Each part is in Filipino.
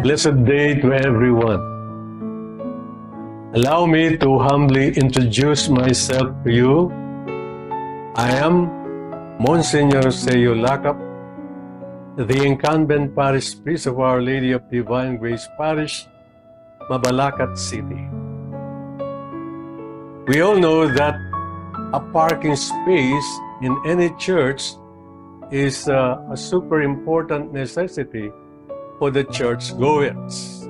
Blessed day to everyone. Allow me to humbly introduce myself to you. I am Monsignor Seyo Lakap, the incumbent parish priest of Our Lady of Divine Grace Parish, Mabalacat City. We all know that a parking space in any church is a super important necessity for the churchgoers,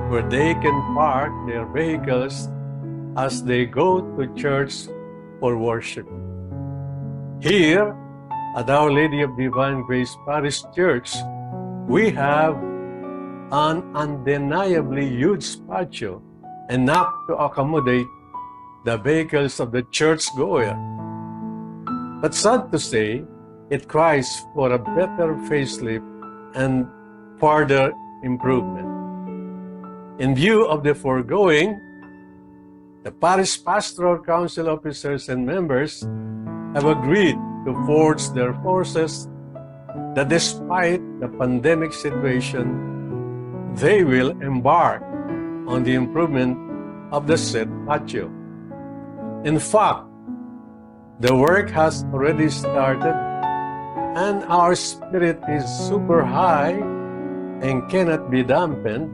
where they can park their vehicles as they go to church for worship. Here at Our Lady of Divine Grace Parish Church, we have an undeniably huge patio enough to accommodate the vehicles of the churchgoer. But sad to say, it cries for a better facelift and further improvement. In view of the foregoing, the Parish Pastoral Council officers and members have agreed to forge their forces that despite the pandemic situation, they will embark on the improvement of the said patio. In fact, the work has already started and our spirit is super high and cannot be dampened,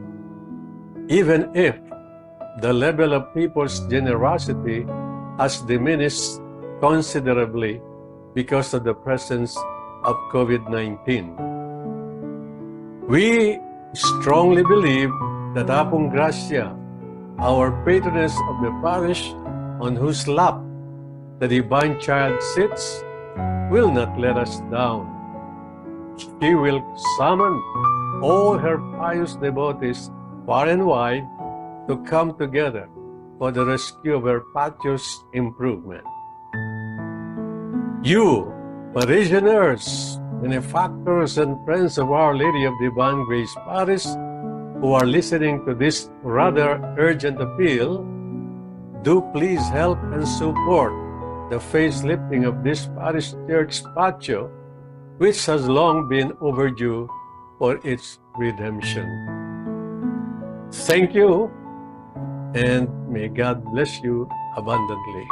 even if the level of people's generosity has diminished considerably because of the presence of COVID-19. We strongly believe that Apong Gracia, our patroness of the parish, on whose lap the Divine Child sits, will not let us down. She will summon all her pious devotees far and wide to come together for the rescue of her patio's improvement. You, parishioners, benefactors, and friends of Our Lady of Divine Grace Parish, who are listening to this rather urgent appeal, do please help and support the facelifting of this parish church patio, which has long been overdue for its redemption. Thank you, and may God bless you abundantly.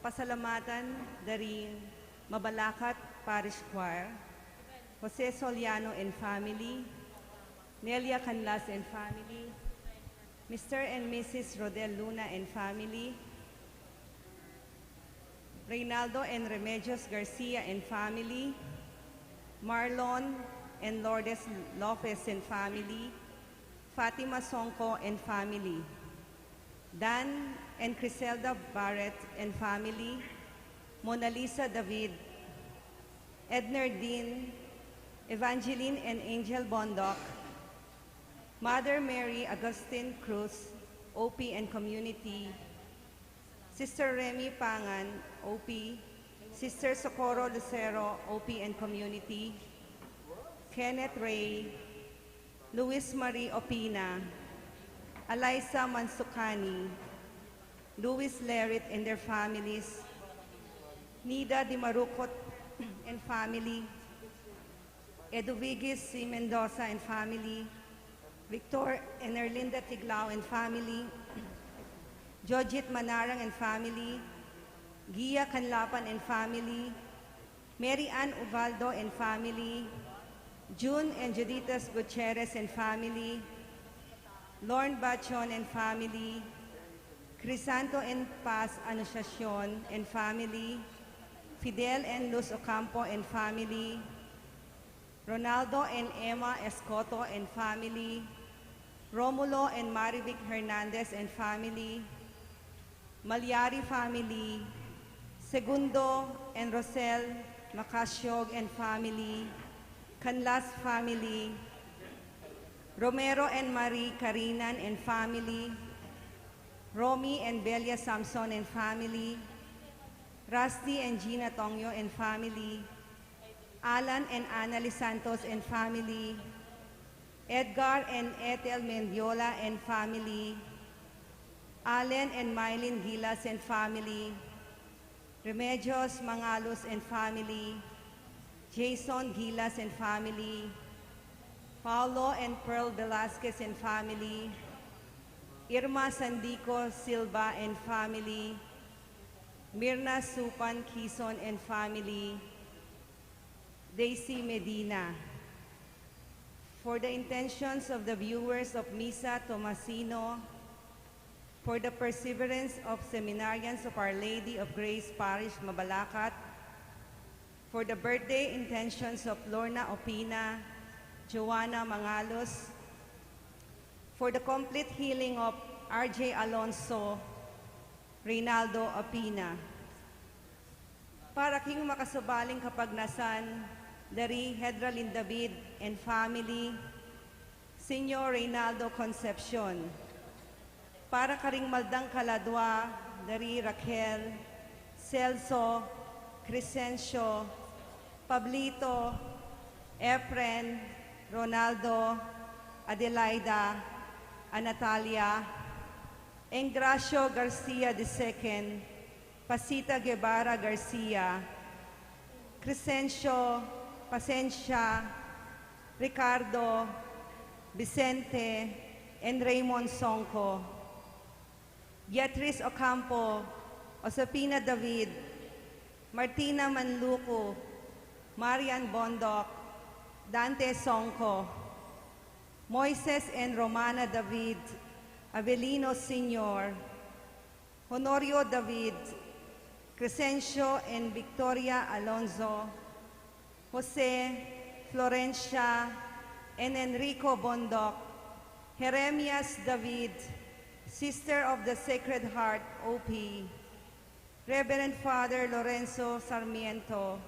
Pasalamatan dari Mabalacat Parish Choir, Jose Soliano and family, Nelia Canlas and family, Mr. and Mrs. Rodel Luna and family, Reynaldo and Remedios Garcia and family, Marlon and Lourdes Lopez and family, Fatima Songko and family, Dan and Criselda Barrett and family, Mona Lisa David, Edner Dean, Evangeline and Angel Bondoc, Mother Mary Agustin Cruz, OP and Community, Sister Remy Pangan, OP, Sister Socorro Lucero, OP and Community, Kenneth Ray, Luis Marie Opina, Eliza Mansukani, Luis Lerit and their families, Nida Di Marucot and family, Eduvigis C. Mendoza and family, Victor and Erlinda Tiglao and family, Jojit Manarang and family, Gia Canlapan and family, Mary Ann Ubaldo and family, June and Juditas Gutierrez and family, Lorne Bachon and family, Crisanto and Paz Anunciacion and family, Fidel and Luz Ocampo and family, Ronaldo and Emma Escoto and family, Romulo and Marivic Hernandez and family, Malyari family, Segundo and Rosel Macasyog and family, Canlas family, Romero and Marie Carinan and family, Romy and Belia Samson and family, Rusty and Gina Tongyo and family, Alan and Annalise Santos and family, Edgar and Ethel Mendiola and family, Allen and Mylene Gilas and family, Remedios Mangalos and family, Jason Gilas and family, Paulo and Pearl Velasquez and family, Irma Sandico Silva and family, Mirna Supan Quizon and family, Daisy Medina. For the intentions of the viewers of Misa Tomasino, for the perseverance of seminarians of Our Lady of Grace Parish, Mabalacat, for the birthday intentions of Lorna Opina, Joanna Mangalos, for the complete healing of RJ Alonso, Reynaldo Opina. Para king makasubaling kapagnasan, dari Hedralin David and family, Senyor Reynaldo Concepcion. Para karing maldang kaladwa, dari Raquel, Celso, Crescencio, Pablito, Efren, Ronaldo, Adelaida, Natalia, Engracio Garcia II, Pasita Guevara Garcia, Crescencio, Pasencia, Ricardo, Vicente, and Raymond Songko, Beatriz Ocampo, Osapina David, Martina Manluco, Marian Bondoc, Dante Songko, Moises and Romana David, Avelino Sr., Honorio David, Crescencio and Victoria Alonso, Jose, Florencia, and Enrico Bondoc, Jeremias David, Sister of the Sacred Heart, OP, Reverend Father Lorenzo Sarmiento,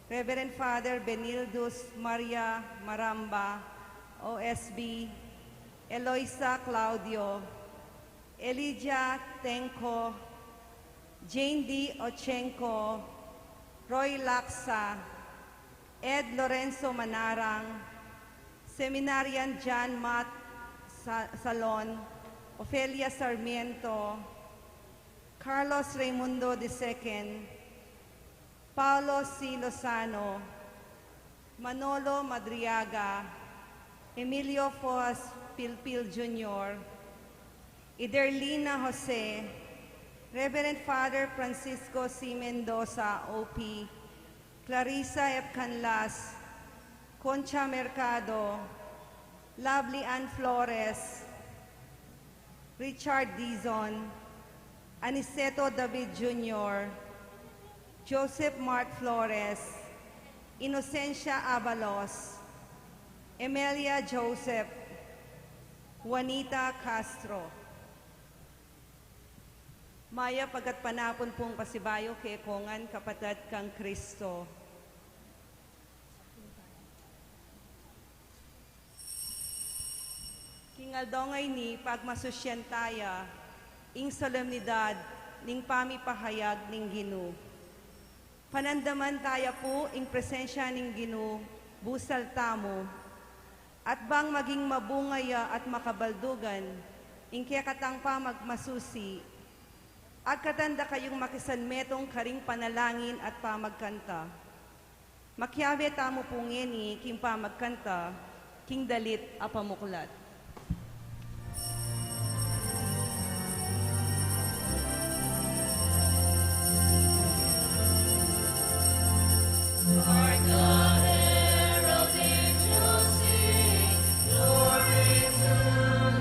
Reverend Father Benildus Maria Maramba, OSB, Eloisa Claudio, Elijah Tenko, Jane D. Ochenko, Roy Laksa, Ed Lorenzo Manarang, Seminarian John Matt Salon, Ofelia Sarmiento, Carlos Raimundo II, Paulo C. Lozano, Manolo Madriaga, Emilio Foas Pilpil Jr., Iderlina Jose, Reverend Father Francisco C. Mendoza, OP, Clarissa F. Canlas, Concha Mercado, Lovely Ann Flores, Richard Dizon, Aniceto David Jr., Joseph Mark Flores, Inocencia Abalos, Emelia Joseph, Juanita Castro. Maya pagat panapon pong pasibayo kay kongan kapatid kang Kristo. Kingaldongay ni pagmasusyantaya, ing solemnidad, ning pamipahayag ning Guinu. Panandaman tayo po ing presensya ning Guinu, busal tamo, at bang maging mabungaya at makabaldugan, ing kaya katang pa magmasusi, at katanda kayong makisanmetong karing panalangin at pamagkanta. Makyabe tamo po ngeni, king pamagkanta, king dalit a pamuklat. Our God, herald angels sing, glory to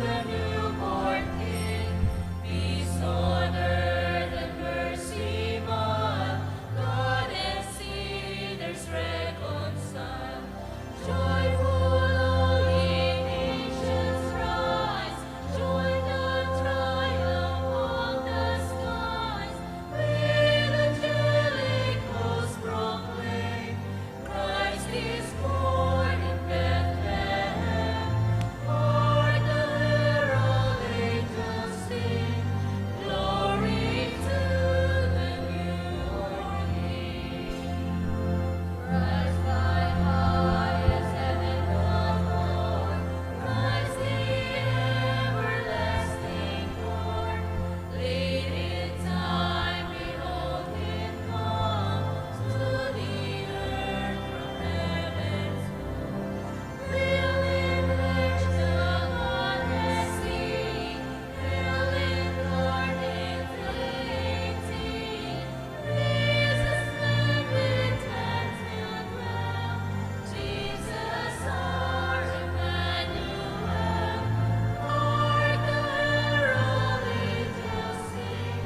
the newborn King. Peace on earth and mercy mild, God and sinners reconciled. Joyful all ye nations rise, join the triumph of the skies. With angelic hosts proclaim, Christ is born in Bethlehem. Hark the herald angels sing, glory to the newborn King. Christ by highest heaven doth born, Christ the everlasting born. Late in time, behold him come to the earth from heaven's throne. Real in flesh the Godhead see, real incarnate deity, risen man with hands held well, Jesus our Emmanuel. Hark the herald angels sing,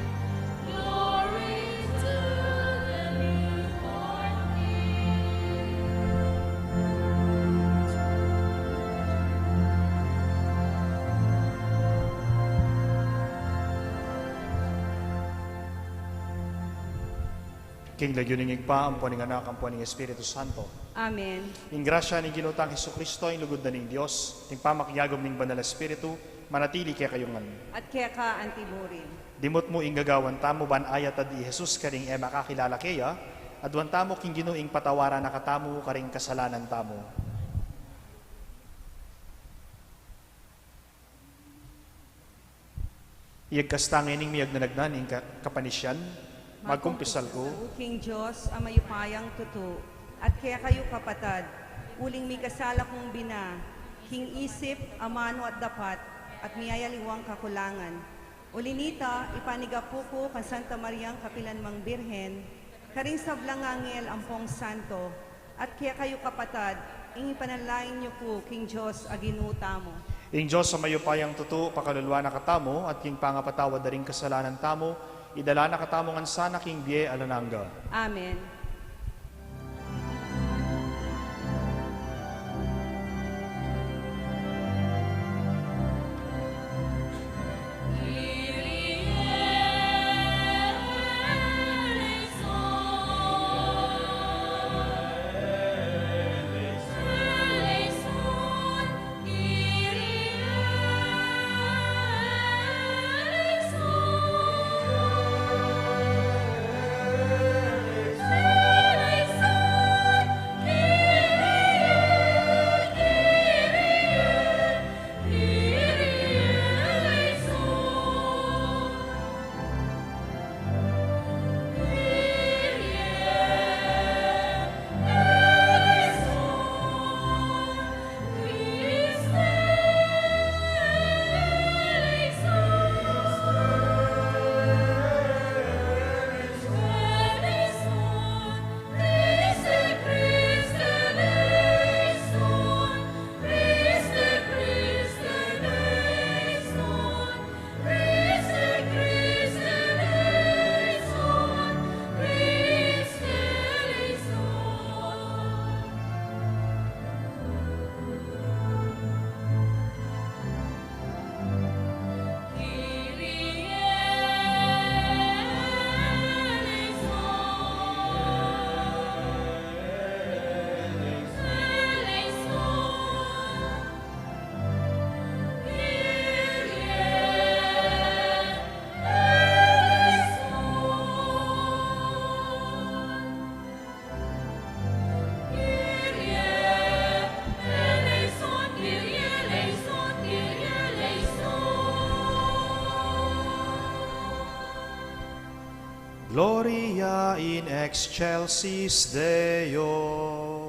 glory to the newborn King lagyuning pa ang puning anak ang puning Espiritu Santo. Amen. Ing grasya ni Ginutang Hesukristo, ing lugod na ning Diyos, ing pamakyagom ning Banal Espiritu, manatili kaya kayong At kaya ka antiburin. dimot mo ing gagawan tamo ban ayat ad di Jesus karing makakilala kaya, adwan tamo king Ginoo ing patawara nakatamo karing kasalanan tamo. Iyag kastangin ing miyag na nagnan ing kapanisyan, magkumpisal ko, King Diyos, ang mayupayang tutu, at kaya kayo kapatad, uling mi kasala kong bina, king isip, amano at dapat, at miyayaliwang kakulangan. Ulinita, ipanigapu ko kan Santa Mariang Kapilan Mang Birhen, karing sablang angel ampong santo, at kaya kayo kapatad, ing ipanalain niyo po, King Diyos, aginuta mo. ing Diyos sa mayupayang tutu, pakalulwa na katamo, at king pangapatawad na ring kasalanan tamo, idala na katamo ngan sana king biye alananga. Amen. King. Gloria in excelsis Deo.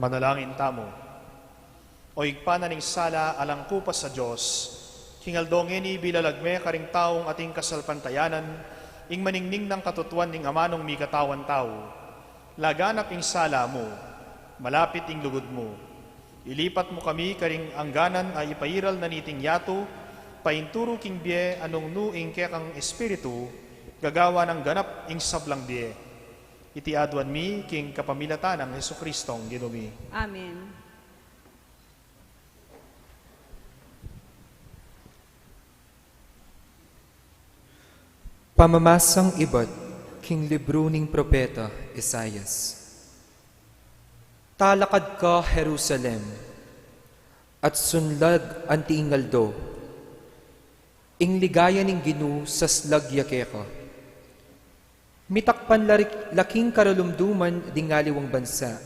Manalangin tamo. O igpananing sala alang kupas sa Diyos, hingaldongin ni bilalagme karing taong ating kasalpantayanan, ing maningning ng katutuan ning amanong mi katawan tao. Laganap ing sala mo, malapit ing lugod mo. Ilipat mo kami karing angganan ay ipairal na niting yato, painturo king bie anong nuing kekang espiritu, gagawa ng ganap ing sablang bie. Iti aduan mi king kapamilatan ng Hesu Kristong ginumi. Amen. Pamamasang ibat king libro ning propeta Isayas. Talakad ka, Jerusalem, at sunlag ang tiingaldo, ing ligaya ning Ginu sa slagyake ka. Mitakpan laking karalumduman dingaliwang bansa.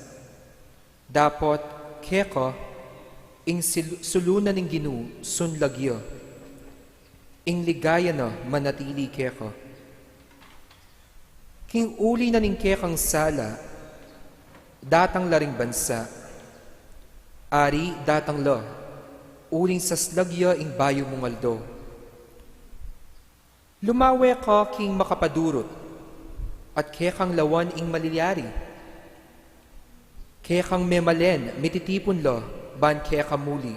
Dapot, keka, ing sulunan ning Ginu sunlagya, ing ligaya na manatili keka. King uli na ning kekang sala, datang laring bansa. Ari datang la, uling sa slagya ing bayo mong aldo. Lumawe ka king makapadurot, at kekang lawan ing maliliari. Kekang memalen, mititipon la, ban kekang muli.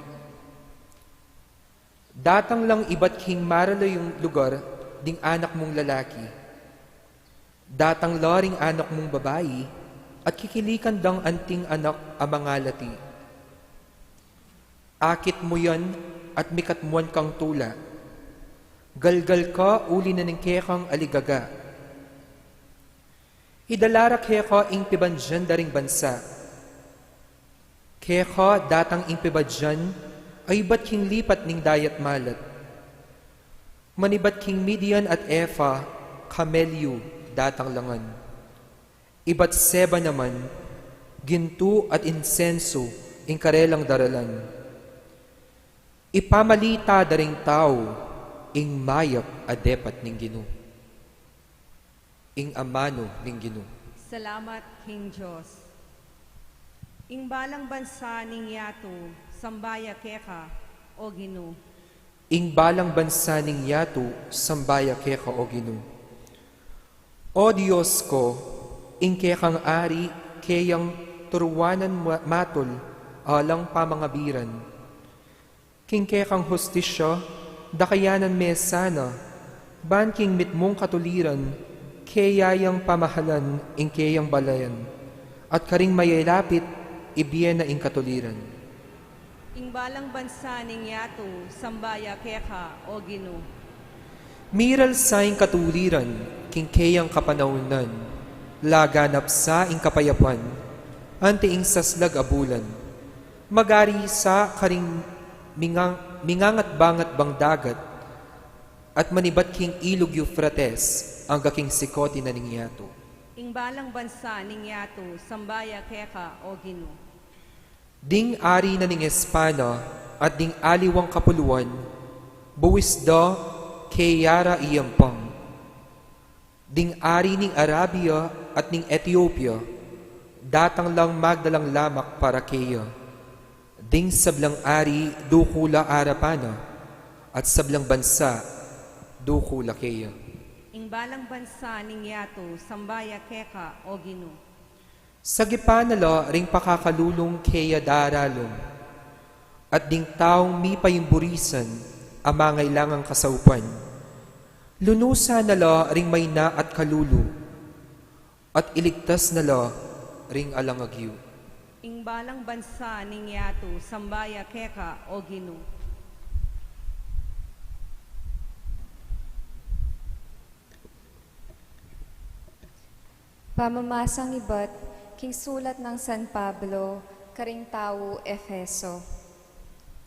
Datang lang iba't king marala yung lugar, ding anak mong lalaki. Datang laring anak mong babayi, at kikilikan dang anting anak amangalati. Akit mo yan, at mikatmuan kang tula. Galgal ka, uli na ng kekang aligaga. Idalara keka ing pibadyan daring bansa. Keka datang ing pibadyan, ay ba't king lipat ning dayat malat. Manibat king Midian at Efa, kamelyo, datang langan. Iba't Seba naman, ginto at insenso, ing karelang daralan. Ipamalita daring tao, ing mayap adepat ning Ginu. Ing amano ning Ginu. Salamat, King Diyos. Ing balang bansa ning yato, sambaya keka, o Ginu. Ing balang bansa ning yato, sambaya keka o Ginu. O Diyos ko, ing kekang ari, kayang turuanan matol, alang pamangabiran. King kekang hostisya, dakayanan mesana, ban king mitmong katuliran, kayayang pamahalan, ing kayang balayan, at karing mayalapit, ibiyen na ing katuliran. Ing balang bansa ning yato, sambaya keka, o Ginu. Miral sa ing katuliran, king kayang kapanahunan, laganap sa ing kapayapan, ante ing saslag abulan, magari sa karing mingangat bangat bang dagat, at manibat king ilog Euphrates, ang gaking sikoti na ning yato. Ing balang bansa ning yato, sambaya keka, o Ginu. Ding ari na ning Espana, at ding aliwang kapuluan, buwis da kayara iyampang. Ding ari ning Arabia at ning Ethiopia, datang lang magdalang lamak para kaya. Ding sablang ari, dukula arapana, at sablang bansa, dukula kaya. Ing balang bansa ning yato, sambaya keka, o Ginu. Sa gipanala ring pakakalulong kaya daralong, at ding taong mi payimburisan, amangailangang kasaupan. Lunusa nala ring may na at kalulu, at iligtas nala ring alangagyo. Ing balang bansa ning yato, sambaya keka, o Ginu. Pamamasang ibat, king sulat ng San Pablo, karing tao Efeso.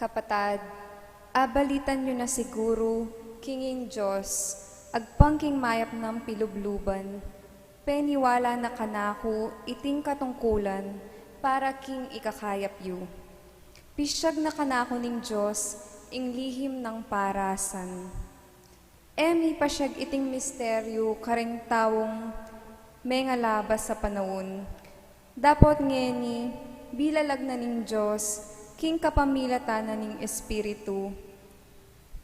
Kapatad, abalitan nyo na siguro, kinging Diyos, agpangking mayap ng pilubluban, peniwala na kanako, iting katungkulan, para king ikakayap yu. Pisyag na kanako ning Diyos, ing lihim ng parasan. Emi pasyag iting misteryo, karing tawong may nga labas sa panahon. Dapat ngeni, bilalag na ning Diyos, king kapamilatan na ning Espiritu,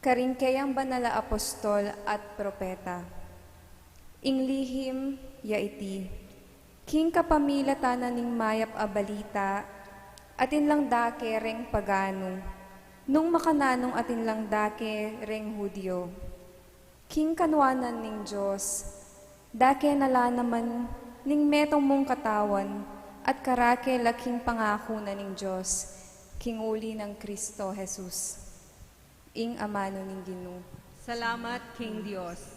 karing kayang banala apostol at propeta. Ing lihim, yaiti, king kapamilatan na ning mayap a balita, atin lang dake reng pagano, nung makananong atin lang dake reng Hudyo. King kanwanan ning Diyos, dake nala naman ning metong mong katawan, at karake laking pangako na ning Diyos, king uli ng Kristo Jesus. Ing amano ning Ginoo. Salamat, King Diyos.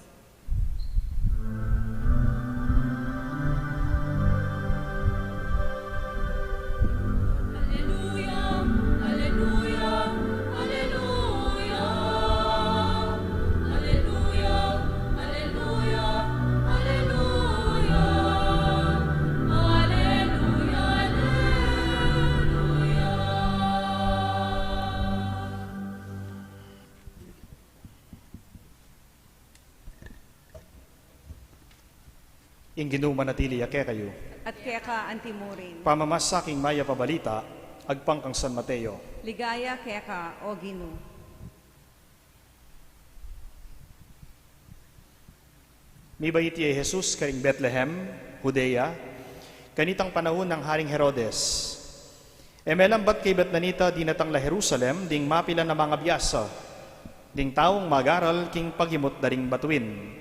Hallelujah, hallelujah, hallelujah. Hallelujah, hallelujah, hallelujah. Hallelujah, Ing Ginoo manatili ake kayo. At kaya ka antimurin. Pamamasaking maya pabalita, agpang kang San Mateo. Ligaya kaya ka, O Ginoo. Mibait ti Jesus karing Bethlehem, Judea, kanitang panahon ng Haring Herodes. Emelambat kay Betlanita dinatang la Jerusalem, ding mapila na mga biyasa, ding taong magaral king pagimot daring batuin.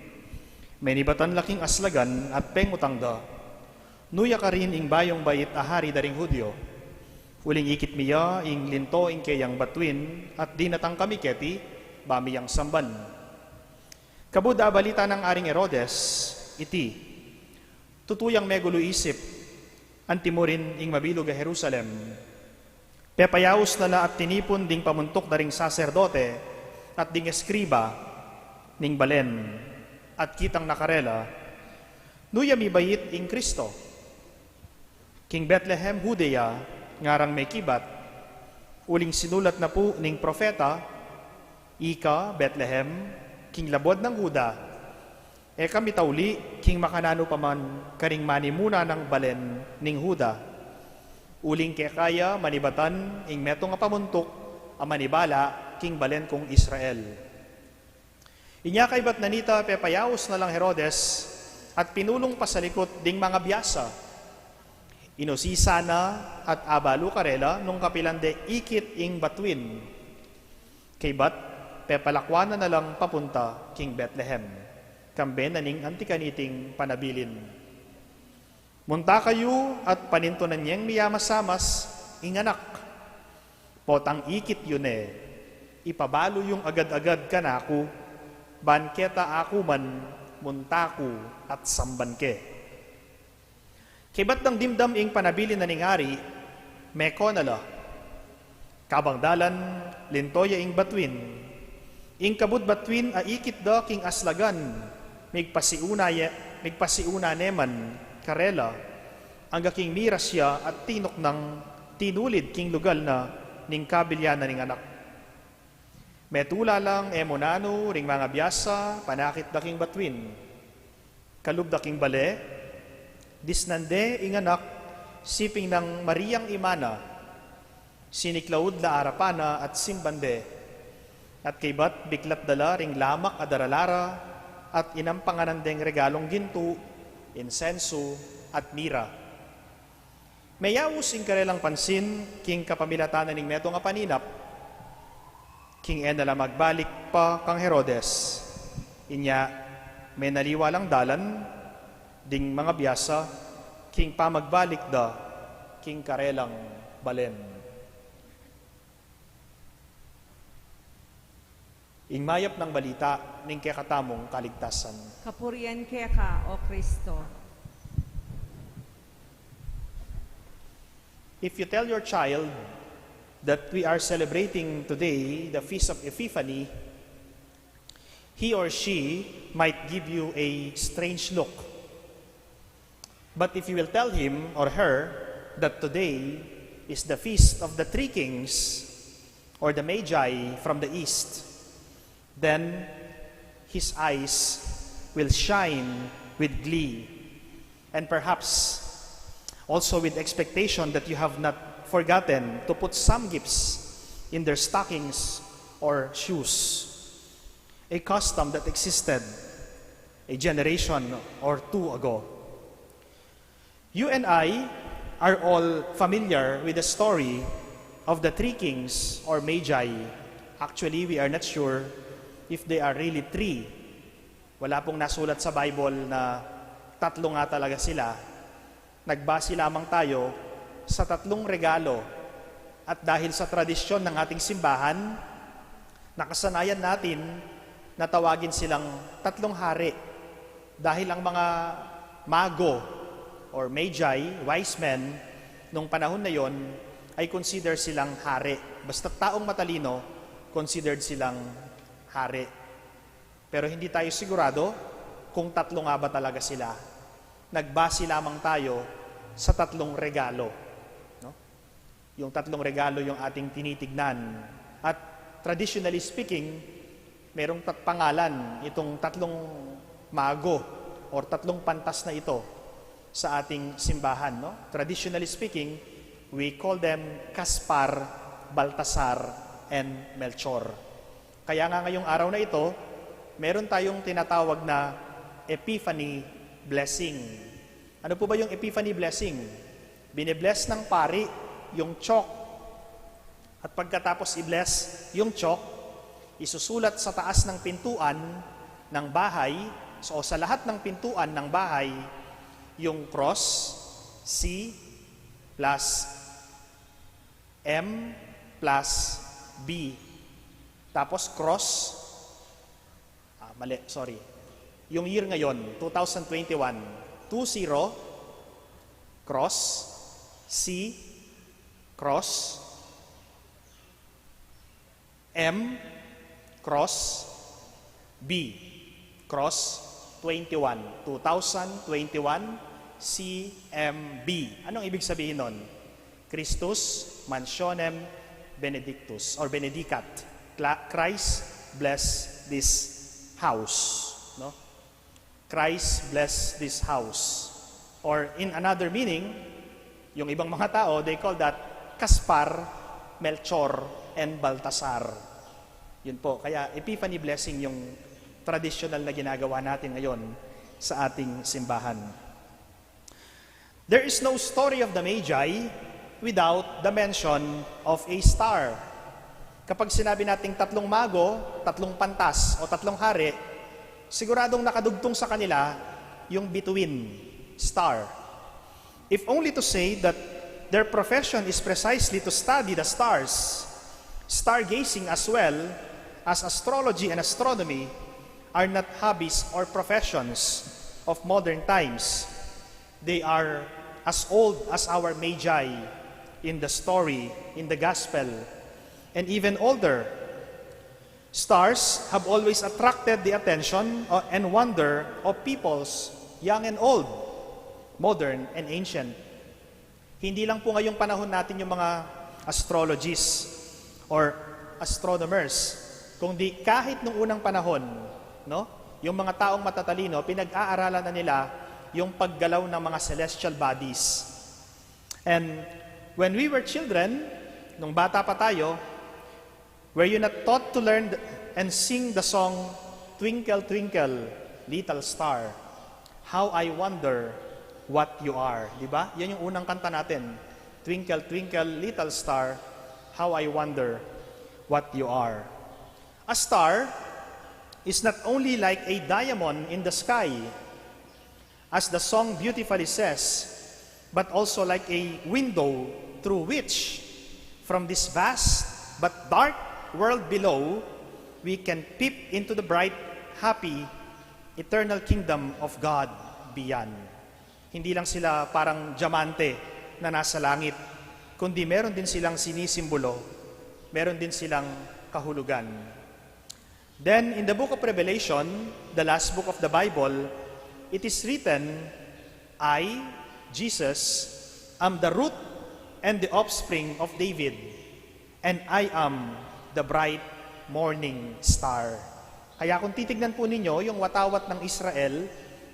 May nibatan laking aslagan at pengutangda. Nuya ka rin ing bayong bait ahari daring Hudyo. Uling ikit miya ing linto ing kayang batuin at dinatang kami keti, bamiyang samban. Kabuda balita ng Aring Herodes, iti, tutuyang megulo isip, antimurin ing mabilog a Jerusalem. Pepayaos na la at tinipon ding pamuntok daring saserdote at ding eskriba ning balen at kitang nakarela, nuya mibayit ing Kristo. King Bethlehem, Judea, ngarang may kibat, uling sinulat na po ning profeta, Ika, Bethlehem, king labod ng Huda, e kami tauli, king makanano paman, karing manimuna ng balen ning Huda, uling kaya manibatan, ing metong apamuntok, a manibala, king balen kong Israel. Inya kay Batnanita, pepayaos na lang Herodes, at pinulong pa sa likot ding mga biyasa. Inosisa na at abalo karela nung kapilande ikit ing batuin. Kay Bat, pepalakwana na lang papunta king Bethlehem, kambe na ning antikaniting panabilin. Munta kayo at panintunan niyang miyamasamas ing anak. Potang ikit yun ipabalo yung agad-agad kanako, banketa ako man, muntaku at sambanke. Kibat ng dimdam ing panabilin na ningari, meko na la. Kabangdalan, lintoya ing batwin. Ing kabud batwin a ikit da king aslagan, migpasiuna neman, karela, angga king mirasya at tinok ng tinulid king lugal na ning kabilyanan ning anak. Metula lang emonano ring mga biyasa, panakit daking batwin. Kalub daking bale, disnande ing anak, siping ng Mariang Imana, siniklaud la arapana at simbande. At kay bat biglat dala ring lamak adaralara at inampanganandeng regalong ginto, insenso at mira. Mayawus ing karelang pansin, king kapamilatanan ning metong apaninap, king enala magbalik pa kang Herodes. Inya, may naliwalang dalan, ding mga biyasa, king pa magbalik da, king karelang balen. Ing mayap ng balita, ning kakatamong kaligtasan. Kapurian kaya ka, O Kristo. If you tell your child that we are celebrating today the Feast of Epiphany, he or she might give you a strange look. But if you will tell him or her that today is the Feast of the Three Kings or the Magi from the East, then his eyes will shine with glee and perhaps also with expectation that you have not forgotten to put some gifts in their stockings or shoes. A custom that existed a generation or two ago. You and I are all familiar with the story of the three kings or magi. Actually, we are not sure if they are really three. Wala pong nasulat sa Bible na tatlo nga talaga sila. Nagbase lamang tayo sa tatlong regalo. At dahil sa tradisyon ng ating simbahan, nakasanayan natin na tawagin silang tatlong hari. Dahil ang mga mago or magi, wise men, nung panahon na yon ay consider silang hari. Basta taong matalino, considered silang hari. Pero hindi tayo sigurado kung tatlo nga ba talaga sila. Nagbase lamang tayo sa tatlong regalo. No? Yung tatlong regalo yung ating tinitignan. At traditionally speaking, merong pangalan itong tatlong mago or tatlong pantas na ito sa ating simbahan. No? Traditionally speaking, we call them Caspar, Baltasar, and Melchor. Kaya nga ngayong araw na ito, meron tayong tinatawag na Epiphany Blessing. Ano po ba yung Epiphany Blessing? Binibless ng pari yung chalk. At pagkatapos i-bless yung chalk, isusulat sa taas ng pintuan ng bahay, so sa lahat ng pintuan ng bahay, yung cross, C plus M plus B. Tapos cross, yung year ngayon, 2021, 20, cross, C, cross, M, cross, B, cross, 21, 2021, CMB. Anong ibig sabihin nun? Christus Mansionem Benedictus or Benedicat. Christ bless this house. No? Christ bless this house. Or in another meaning, yung ibang mga tao, they call that Caspar, Melchor, and Baltasar. Yun po. Kaya Epiphany Blessing yung traditional na ginagawa natin ngayon sa ating simbahan. There is no story of the Magi without the mention of a star. Kapag sinabi nating tatlong mago, tatlong pantas, o tatlong hari, siguradong nakadugtong sa kanila yung bituin, star. If only to say that their profession is precisely to study the stars. Stargazing as well as astrology and astronomy are not hobbies or professions of modern times. They are as old as our Magi in the story, in the gospel, and even older. Stars have always attracted the attention and wonder of peoples, young and old, modern and ancient. Hindi lang po ngayong panahon natin yung mga astrologists or astronomers, kundi kahit nung unang panahon, no? Yung mga taong matatalino, pinag-aaralan na nila yung paggalaw ng mga celestial bodies. And when we were children, nung bata pa tayo, were you not taught to learn and sing the song, Twinkle, Twinkle, Little Star, How I Wonder What You Are? Diba? Yan yung unang kanta natin. Twinkle, Twinkle, Little Star, How I Wonder What You Are. A star is not only like a diamond in the sky, as the song beautifully says, but also like a window through which, from this vast but dark world below, we can peep into the bright, happy, eternal kingdom of God beyond. Hindi lang sila parang diamante na nasa langit, kundi meron din silang sinisimbolo, meron din silang kahulugan. Then, in the book of Revelation, the last book of the Bible, it is written, I, Jesus, am the root and the offspring of David, and I am the bright morning star. Kaya kung titignan po ninyo yung watawat ng Israel,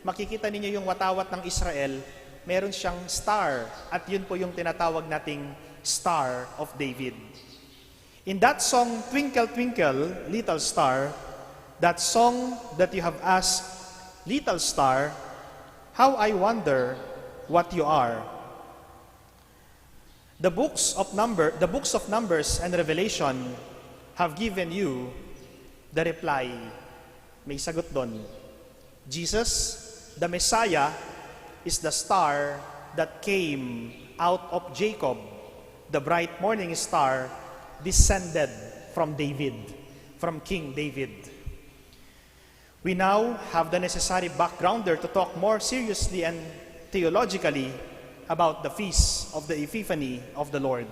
makikita ninyo yung watawat ng Israel, meron siyang star, at yun po yung tinatawag nating Star of David. In that song, Twinkle, Twinkle, Little Star, that song that you have asked, Little Star, how I wonder what you are. The books of Numbers and Revelation have given you the reply. May sagot doon. Jesus, the Messiah, is the star that came out of Jacob. The bright morning star descended from David, from King David. We now have the necessary backgrounder to talk more seriously and theologically about the feast of the Epiphany of the Lord.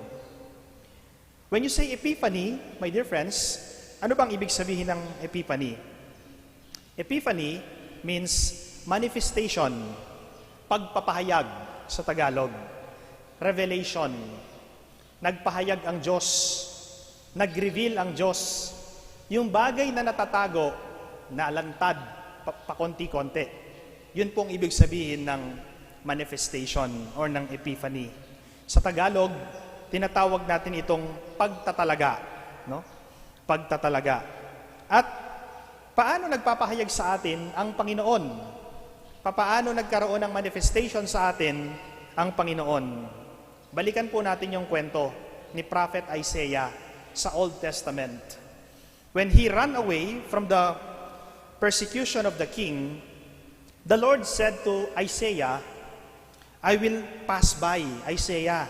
When you say Epiphany, my dear friends, ano bang ibig sabihin ng Epiphany? Epiphany means manifestation, pagpapahayag sa Tagalog, revelation, nagpahayag ang Diyos, nag-reveal ang Diyos, yung bagay na natatago, nalantad, pakonti-konti. Yun pong ibig sabihin ng manifestation or ng Epiphany. Sa Tagalog, tinatawag natin itong pagtatalaga, no? Pagtatalaga. At paano nagpapahayag sa atin ang Panginoon? Paano nagkaroon ng manifestation sa atin ang Panginoon? Balikan po natin yung kwento ni Prophet Isaiah sa Old Testament. When he ran away from the persecution of the king, the Lord said to Isaiah, I will pass by, Isaiah,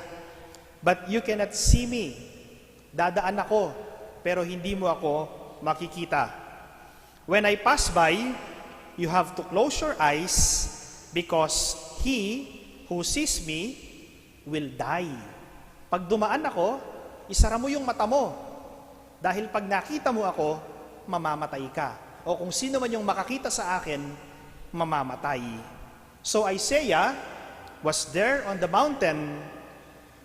but you cannot see me. Dadaan ako, pero hindi mo ako makikita. When I pass by, you have to close your eyes because he who sees me will die. Pag dumaan ako, isara mo yung mata mo. Dahil pag nakita mo ako, mamamatay ka. O kung sino man yung makakita sa akin, mamamatay. So Isaiah was there on the mountain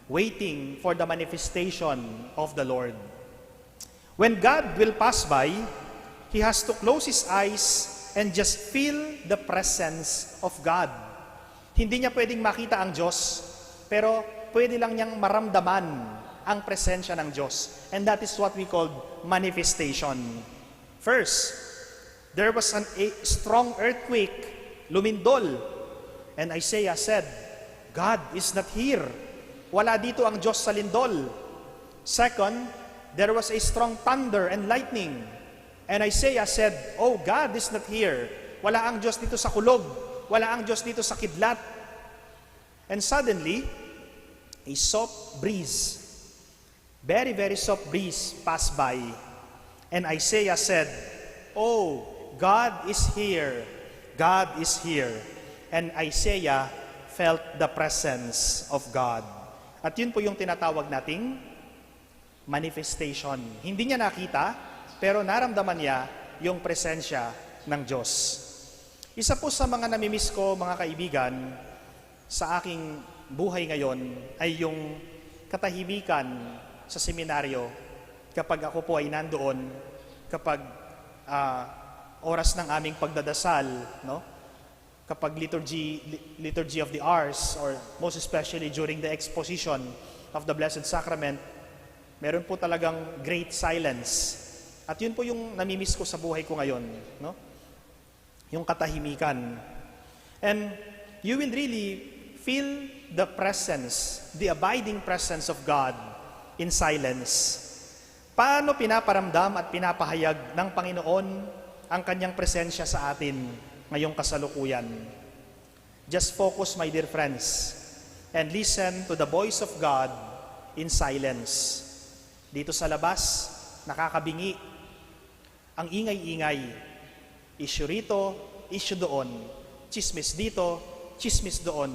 waiting for the manifestation of the Lord. When God will pass by, he has to close his eyes and just feel the presence of God. Hindi niya pwedeng makita ang Diyos, pero pwede lang niyang maramdaman ang presensya ng Diyos. And that is what we call manifestation. First, there was a strong earthquake, lumindol. And Isaiah said, God is not here. Wala dito ang Diyos sa lindol. Second, there was a strong thunder and lightning. And Isaiah said, oh, God is not here. Wala ang Diyos dito sa kulog. Wala ang Diyos dito sa kidlat. And suddenly, a soft breeze, very, very soft breeze passed by. And Isaiah said, oh, God is here. God is here. And Isaiah felt the presence of God. At yun po yung tinatawag nating manifestation. Hindi niya nakita, pero naramdaman niya yung presensya ng Diyos. Isa po sa mga namimiss ko, mga kaibigan, sa aking buhay ngayon ay yung katahimikan sa seminaryo kapag ako po ay nandoon, kapag oras ng aming pagdadasal, no? Kapag liturgy of the hours, or most especially during the exposition of the Blessed Sacrament, meron po talagang great silence. At yun po yung namimiss ko sa buhay ko ngayon, no? Yung katahimikan. And you will really feel the presence, the abiding presence of God in silence. Paano pinaparamdam at pinapahayag ng Panginoon ang kanyang presensya sa atin ngayong kasalukuyan? Just focus, my dear friends, and listen to the voice of God in silence. Dito sa labas, nakakabingi. Ang ingay-ingay, issue rito, issue doon, chismis dito, chismis doon,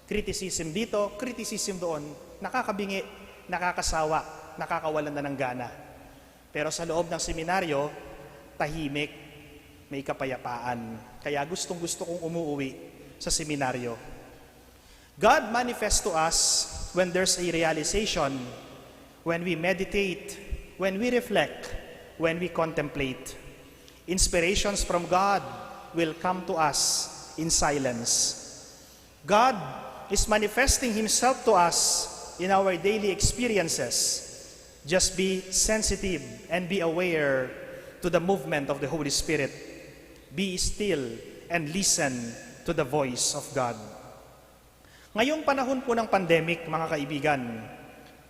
criticism dito, criticism doon, nakakabingi, nakakasawa, nakakawalan na ng gana. Pero sa loob ng seminaryo, tahimik, may kapayapaan. Kaya gustong-gusto kong umuwi sa seminaryo. God manifests to us when there's a realization, when we meditate, when we reflect, when we contemplate. Inspirations from God will come to us in silence. God is manifesting Himself to us in our daily experiences. Just be sensitive and be aware to the movement of the Holy Spirit. Be still and listen to the voice of God. Ngayong panahon po ng pandemic, mga kaibigan,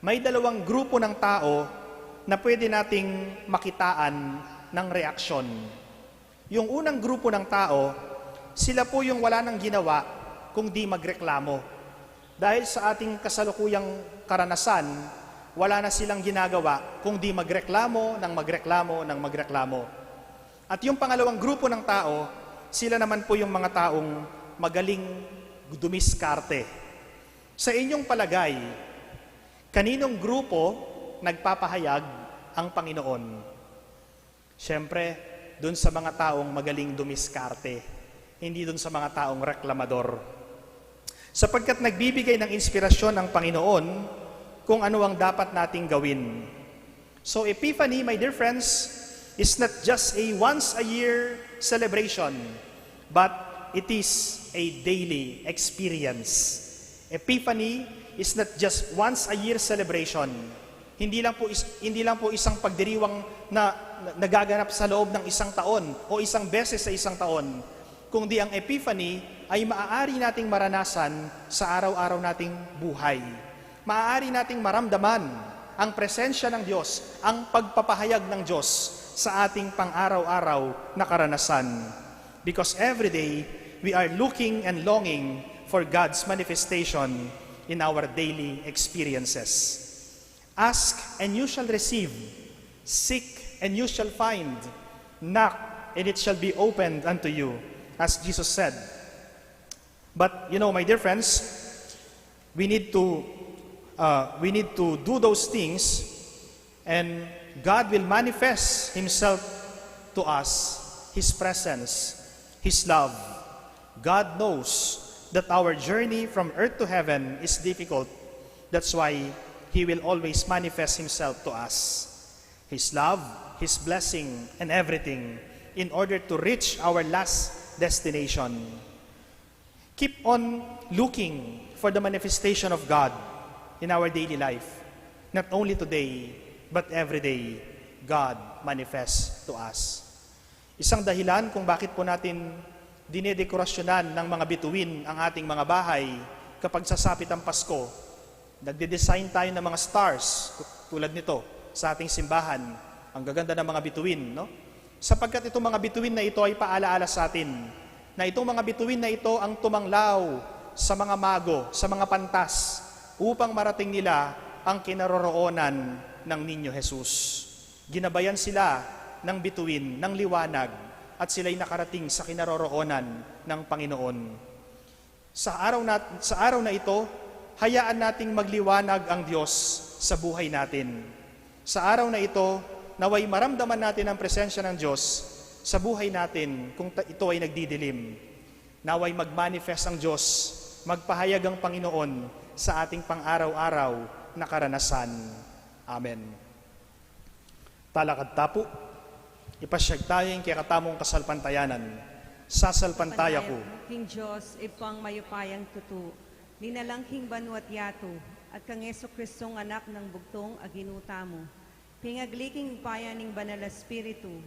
may dalawang grupo ng tao na pwede nating makitaan ng reaksyon. Yung unang grupo ng tao, sila po yung wala nang ginawa kung di magreklamo. Dahil sa ating kasalukuyang karanasan, wala na silang ginagawa kung di magreklamo ng magreklamo ng magreklamo. At yung pangalawang grupo ng tao, sila naman po yung mga taong magaling dumiskarte. Sa inyong palagay, kaninong grupo nagpapahayag ang Panginoon? Siyempre, dun sa mga taong magaling dumiskarte, hindi dun sa mga taong reklamador. Sapagkat nagbibigay ng inspirasyon ang Panginoon kung ano ang dapat nating gawin. So Epiphany, my dear friends, is not just a once-a-year celebration, but it is a daily experience. Epiphany is not just once-a-year celebration. Hindi lang po isang pagdiriwang na nagaganap sa loob ng isang taon o isang beses sa isang taon, kundi ang Epiphany ay maaari nating maranasan sa araw-araw nating buhay. Maaari nating maramdaman ang presensya ng Diyos, ang pagpapahayag ng Diyos sa ating pang-araw-araw na karanasan. Because every day, we are looking and longing for God's manifestation in our daily experiences. Ask and you shall receive. Seek and you shall find. Knock and it shall be opened unto you, as Jesus said. But, my dear friends, we need to do those things, and God will manifest Himself to us, His presence, His love. God knows that our journey from earth to heaven is difficult. That's why He will always manifest Himself to us. His love, His blessing, and everything in order to reach our last destination. Keep on looking for the manifestation of God in our daily life. Not only today, but every day, God manifests to us. Isang dahilan kung bakit po natin dinedekorasyonan ng mga bituin ang ating mga bahay kapag sasapit ang Pasko. Nagde-design tayo ng mga stars, tulad nito, sa ating simbahan. Ang gaganda ng mga bituin, no? Sapagkat itong mga bituin na ito ay paalaala sa atin, na itong mga bituin na ito ang tumanglaw sa mga mago, sa mga pantas, upang marating nila ang kinaroroonan ng Ninyo Jesus. Ginabayan sila ng bituin, ng liwanag, at sila'y nakarating sa kinaroroonan ng Panginoon. Sa araw na ito, hayaan nating magliwanag ang Diyos sa buhay natin. Sa araw na ito, naway maramdaman natin ang presensya ng Diyos sa buhay natin kung ito ay nagdidilim. Naway magmanifest ang Diyos, magpahayag ang Panginoon sa ating pang-araw-araw na karanasan. Amen. Talakad tapo, ipasyag tayong kakatamong kasalpantayanan. Sasalpantaya ko. King Diyos, ipang mayupayang tutu, ninalangking banwat yato, at kang Yeso Kristong anak ng bugtong aginuta mo. Pingagliking payaning banal Espiritu,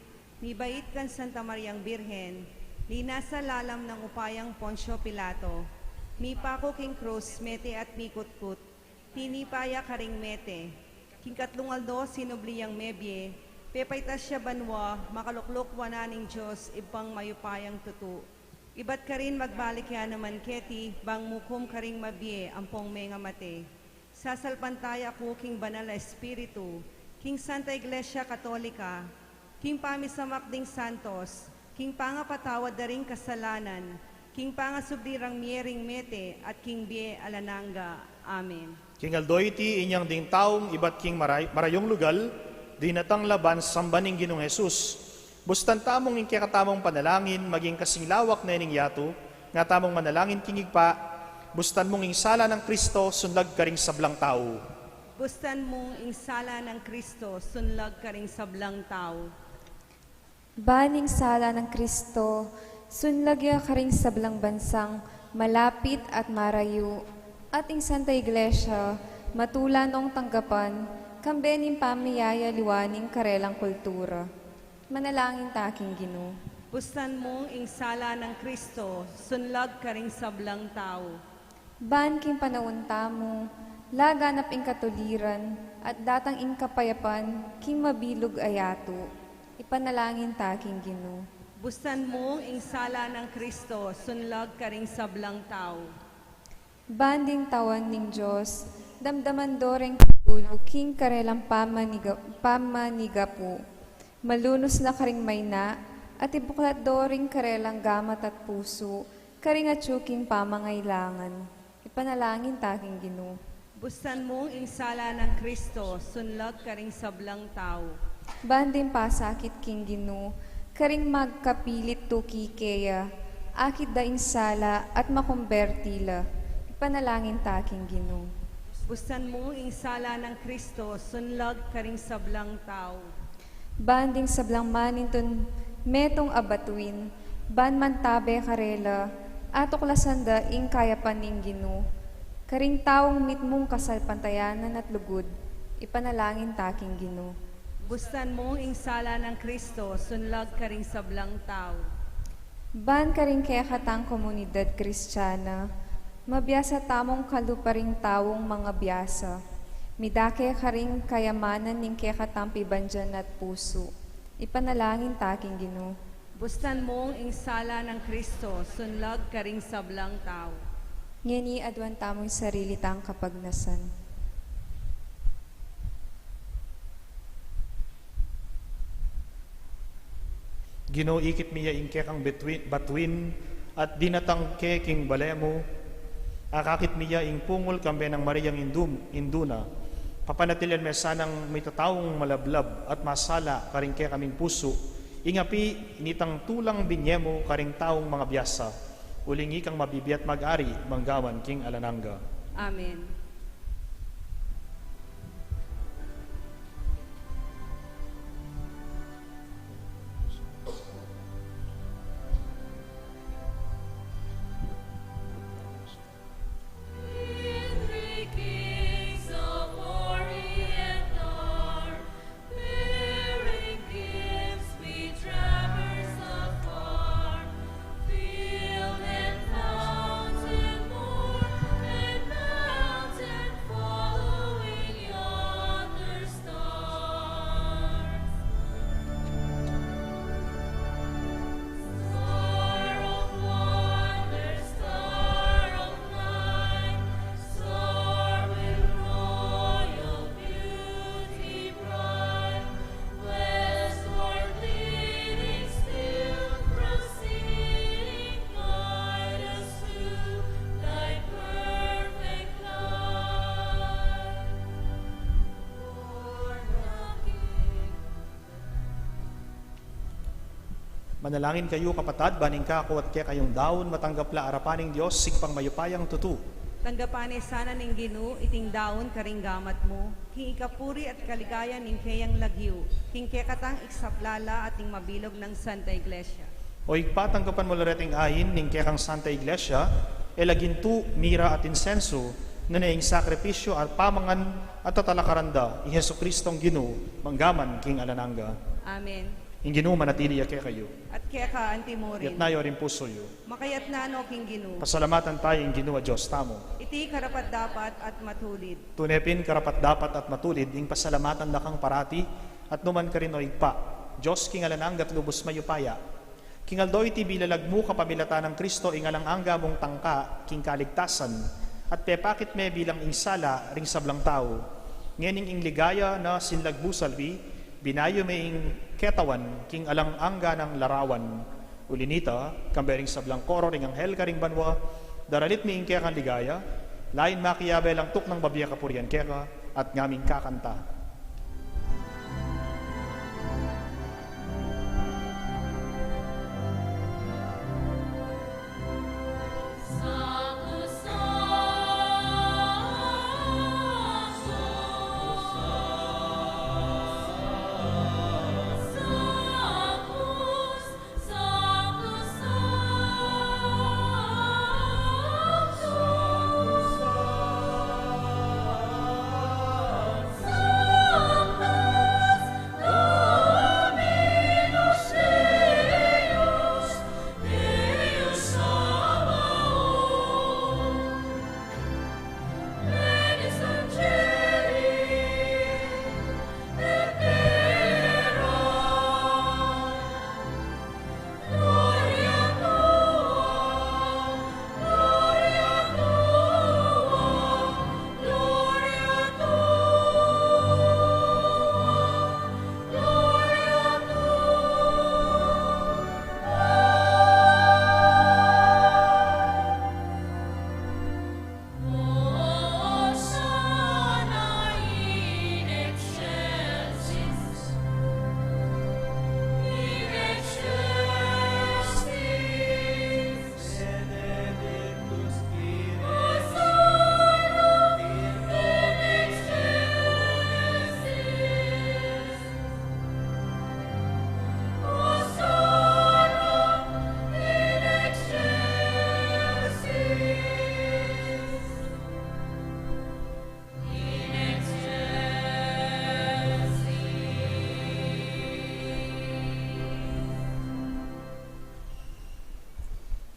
ni bait kan Santa Mariang Birhen, ni nasa lalam ng upayang Poncio Pilato, ni pako king krus, mete at mikutkut, tinipaya karing mete, king katlungaldo sinubliyang mebye, pepaitas siya banwa, makaluklok wananing Diyos, ibang mayupayang tutu. Ibat ka rin magbalik ya naman keti, bang mukum karing mabye, ampong menga mate. Sasalpantaya ko king banal Espiritu, King Santa Iglesia Katolika, King Pamisamakding Santos, King Pangapatawad daring kasalanan, King Pangasubdirang Miering Mete, at King Bie Alananga. Amen. King Aldoyti, inyang ding taong, ibat king marayong lugal, dinatang laban sambaning Ginong Jesus. Bustan tamong ing kakatamong panalangin, maging kasing lawak na ining yato, nga tamong manalangin kingigpa, bustan mong ing sala ng Kristo, sunlag karing sablang tao. Bustan mong insala ng Kristo, sunlag ka ring sablang tao. Baning sala ng Kristo, sunlagya ka ring sablang bansang malapit at marayo, at ing Santa Iglesia, matula noong tanggapan, kambening pamiyaya liwaning karelang kultura. Manalangin taking Ginoo. Bustan mong insala ng Kristo, sunlag ka ring sablang tao. Ban king panawunta mo, laganap ing katuliran, at datang ing kapayapan, king mabilog ayato. Ipanalangin taking Ginoo. Bustan mong insala ng Kristo, sunlag ka ring sablang tao. Banding tawan ning Diyos, damdaman doreng kagulo, king karelang pamaniga po. Malunos na karing mayna, at ibuklat doring karelang gamat at puso, karing atsuking pamangailangan. Ipanalangin taking Ginoo. Bustan mong insala ng Kristo, sunlag ka ring sablang tao. Banding pasakit king Ginoo, karing magkapilit tuki keya, akit daing sala at makumbertila. Ipanalangin taking Ginoo. Bustan mong insala ng Kristo, sunlag ka ring sablang tao. Banding sablang maninton metong abatuin, ban mantabe karela, atuklasanda ing kaya paning Ginoo. Karing taong mitmong kasalpantayanan at lugod, ipanalangin taking Ginoo. Bustan mong insala ng Kristo, sunlag ka ring sablang tao. Ban karing kaya katang komunidad Kristiyana, mabiyasa tamong kaluparing tawong mga biyasa. Midake karing kayamanan ning kaya katampi bandyan at puso. Ipanalangin taking Ginoo. Bustan mong insala ng Kristo, sunlag ka ring sablang tao. Ngeni adwan tamoy sarili tang kapagnasan. Ginoo ikit miya ing kekang batuin at dinatang keking balemo. Akakit miya ing pungol kambe ng Mariang Induna. Papanatilian me sanang may tatawong malablab at masala karingke kaming puso. Ingapi nitang tulang binyemo karing taong mga biyasa. Ulingi kang mabibiyat mag-ari, manggawan king alananga. Amen. Three kings of Orient are, bearing gifts we traverse afar. Field and fountain, moor and mountain, following yonder stars. Star of wonder, star of light, soar with royal beauty bright, westward leading still, proceeding, guide us to thy perfect light. Lord the King. Manalangin kayo kapatad, baning kako at kaya kayong daon, matanggap la arapaning Diyos, sigpang mayupayang tutu. Tanggapani sana ning Ginoo, iting daon karing gamat mo, king ikapuri at kaligaya ning kayang lagyo, king kekatang iksaplala at ing mabilog ng Santa Iglesia. O igpatanggapan mo lareting ayin ning kekang Santa Iglesia, elagintu, mira at insenso, na naing sakripisyo at pamangan at tatalakaranda, i Hesu Kristong Ginoo, manggaman king alananga. Amen. Ing Ginoo manatili ya kaya kayo. At keka antimorin, Yat nayo rin puso yo. makayat na no king Ginoo, Pasalamatan tayo ing Ginoo Diyos tamo. iti karapat dapat at matulid. Tunepin karapat dapat at matulid, ing pasalamatan na kang parati, at numan ka rin o igpa. Diyos king alananga at lubos mayupaya. King aldo iti bilalag mo kapamilata ng Kristo, ing alang-angga mong tangka, king kaligtasan, at pepakit me bilang insala, ring sablang tao. Ngening ing ligaya na sinlagbusalbi, binayo me ing ketawan, king alang-angga ng larawan. Ulinita, kambering sablang koro, ring anghel karing banwa, daralit mi ing kaya kan ligaya, lain makiyabe lang tuk ng babiya kapurian kaya, at ngaming kakanta.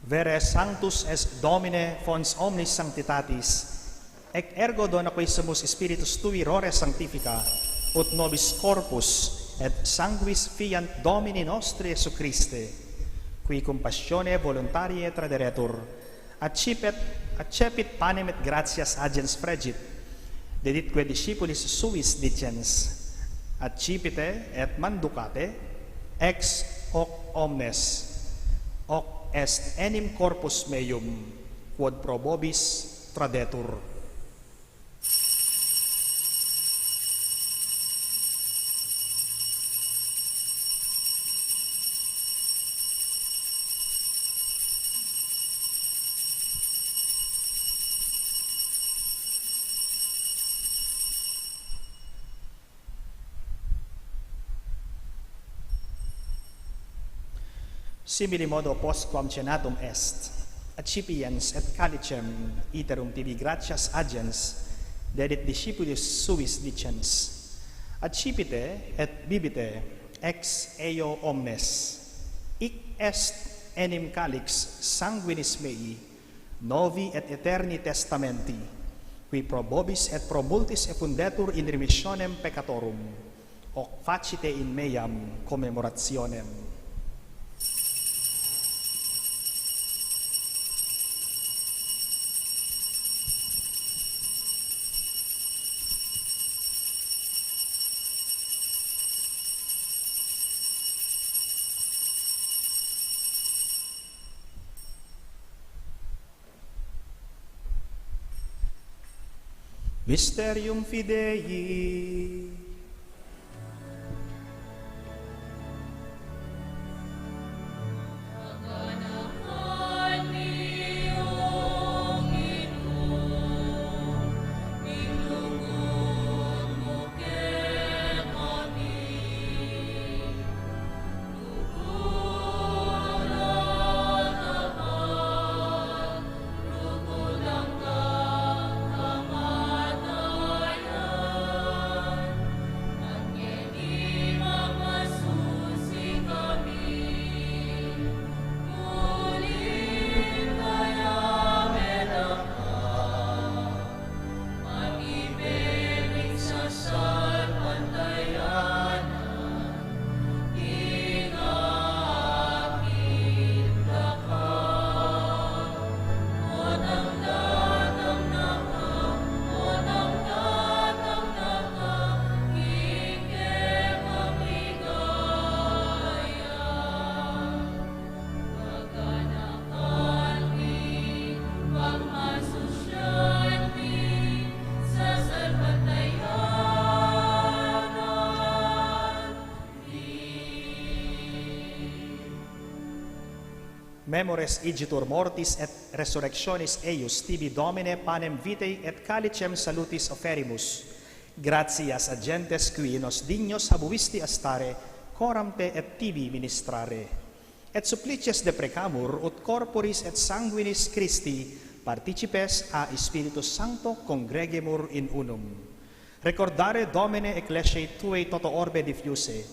Vere sanctus es Domine fons omnis sanctitatis, ec ergo dona quesumus Spiritus tui rore sanctifica, ut nobis corpus et sanguis fiant Domini nostri Iesu Christe, qui cum passione voluntarie traderetur, accepit panem et gratias agens fregit, deditque discipulis suis dicens, accipite et manducate, ex hoc omnes, hoc est enim corpus meum, quod pro vobis tradetur. Simili modo postquam cenatum est, accipiens et calicem iterum tibi gratias agens, dedit discipulis suis dicens, accipite et bibite ex eo omnes, hic est enim calix sanguinis mei, novi et eterni testamenti, qui pro vobis et pro multis effundetur in remissionem peccatorum, hoc facite in meam commemorationem. Mysterium Fidei. Memores igitur mortis et resurrectionis eius tibi Domine panem vitae et calicem salutis oferimus. Gratias agentes qui nos dignos habuisti astare, coram te et tibi ministrare. Et supplices deprecamur ut corporis et sanguinis Christi participes a Spiritus Sancto congregemur in unum. Recordare Domine ecclesiae tuae toto orbe diffuse,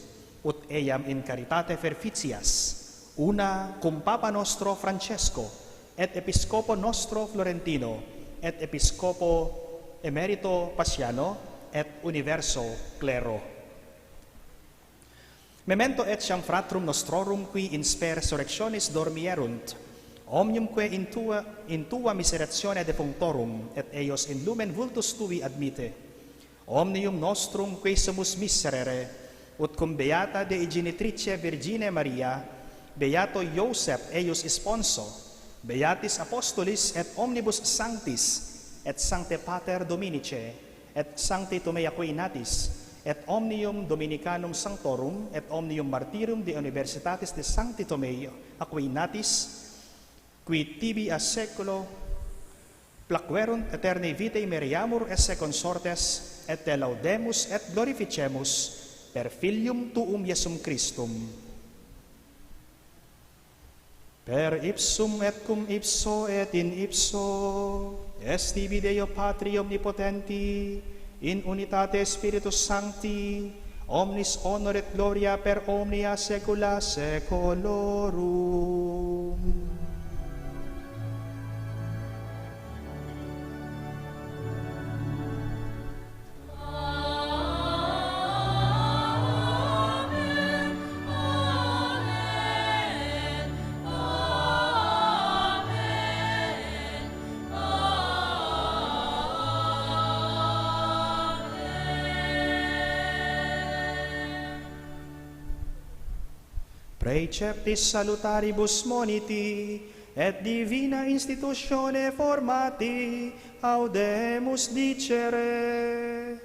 ut eiam in caritate ferficias, una cum Papa nostro Francesco, et Episcopo nostro Florentino, et Episcopo emerito Paciano, et universo clero. Memento etiam fratrum nostrorum qui in spe resurrectionis dormierunt, omniumque in tua miseratione defunctorum, et eios in lumen vultus tui admite. Omnium nostrum qui sumus miserere, ut cum beata Dei Genitrice Virgine Maria, beato Iosep eius sponso, beatis apostolis et omnibus sanctis, et sancte Pater Dominice, et sancti Tomei Aquinatis, et omnium Dominicanum Sanctorum, et omnium Martyrum de Universitatis de Sancti Tomei Aquinatis, qui tibi a seculo placuerunt aeterni vitae meriamur esse consortes, et te laudemus et glorificemus per Filium Tuum Iesum Christum. Per ipsum et cum ipso et in ipso, est tibi Deo Patri omnipotenti, in unitate Spiritus Sancti, omnis honor et gloria per omnia saecula saeculorum. Preceptis salutaribus moniti, et divina institutione formati, audemus dicere.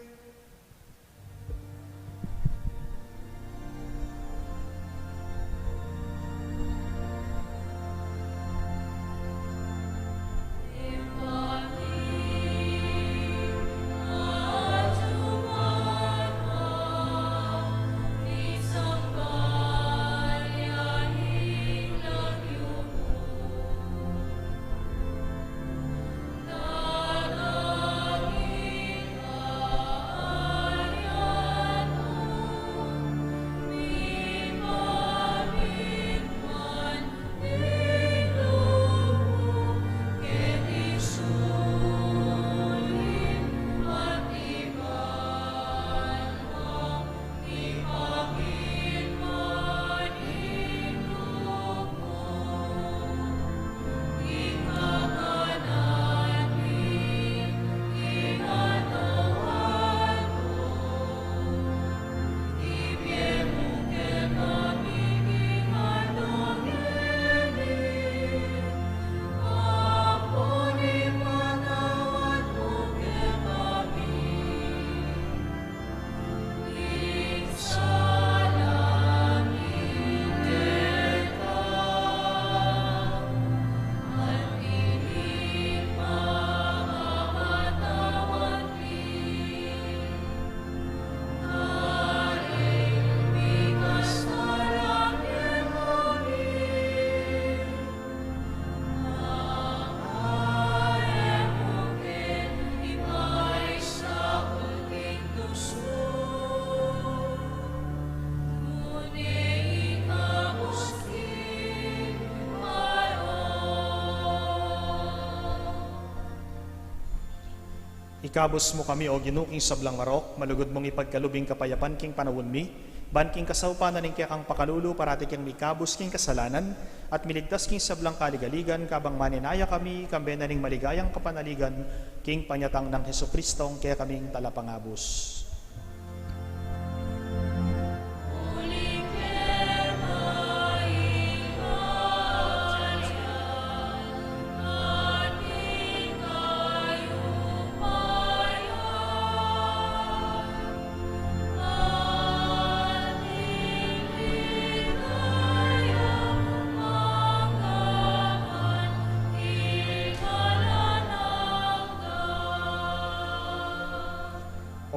Ikabos mo kami, o ginuking sablang marok, malugod mong ipagkalubing kapayapan king panawon mi, ban king kasawpanan ning kaya kang pakalulu, parati king mikabos king kasalanan, at miligtas king sablang kaligaligan, kabang maninaya kami, kambe na ning maligayang kapanaligan, king panyatang ng Heso Kristong kaya kaming talapangabos.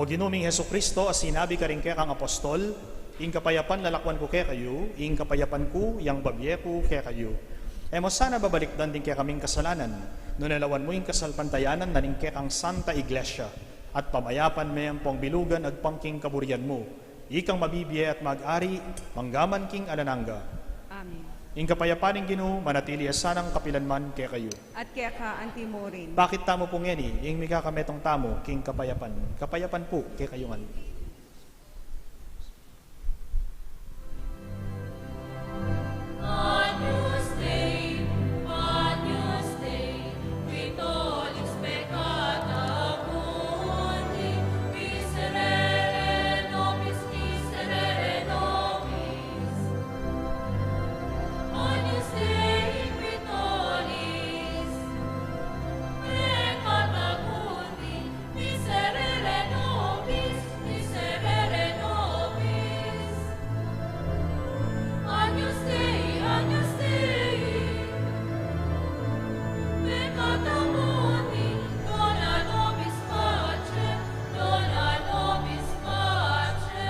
O ginuming Heso Kristo, as sinabi ka rin kaya kang apostol, ing kapayapan lalakwan ko kaya kayo, ing kapayapan ko, yang babye ko kaya kayo. E mo sana babalikdan din kaya kaming kasalanan, no nalawan mo yung kasalpantayanan na ning kaya kang Santa Iglesia, at pamayapan may ang pangbilugan at pangking kaburian mo, ikang mabibye at mag-ari, manggaman king alananga. Amen. Ing kapayapan ng Ginoo, manatili asanang kapilanman kaya kayo. At kaya ka antimorin. Bakit tamo pong ngeni, ing mikakametong tamo, king kapayapan. Kapayapan po, kaya kayungan. Agnus Dei, Vitolix peccata mundi, miserere nobis, miserere nobis. Agnus Dei, Vitolix peccata mundi, miserere nobis, miserere nobis. Agnus Dei, peccata mundi, dona nobis pace, dona nobis pace.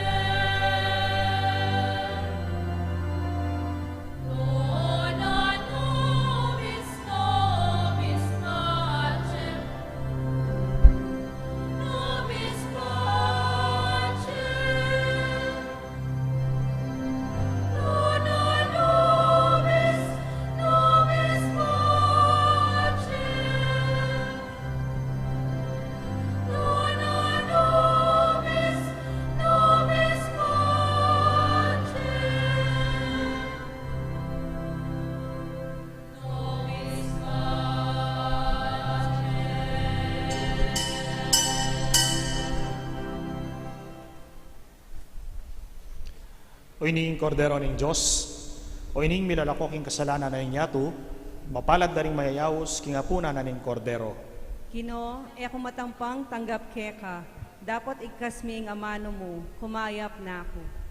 Dona nobis, nobis pace, nobis pace. Dona nobis, nobis pace. Dona nobis, nobis pace. Nobis O iniing kordero ng Diyos, O ining milalako king kasalanan na ninyatu, mapalad na rin mayayawos king apuna na ning kordero. Kino, ako matampang tanggap keka, dapat ikasmi ang amano mo, kumayap na ako.